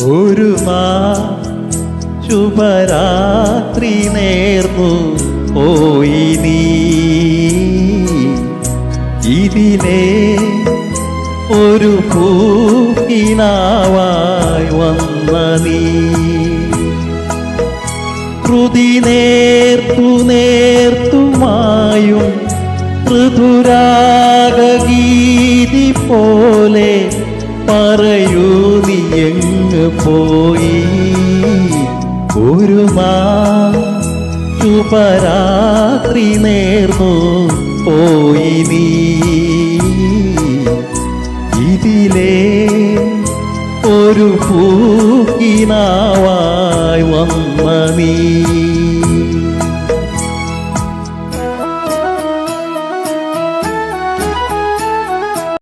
ഒരു ശുഭരാത്രി നേർന്നു പോയി നീ. ഇതിലെ ഒരു പൂക്കിനാവായി വന്ന നീ. ശ്രുതി നേർത്തുമായും ഋതുരാഗീതി പോലെ പറയൂ നീ എങ്ങ് പോയി. ഒരു ശുഭരാത്രി നേർന്നു പോയി നീ. ഇതിലെ ഒരു പൂക്കിനാവായി വന്ന നീ.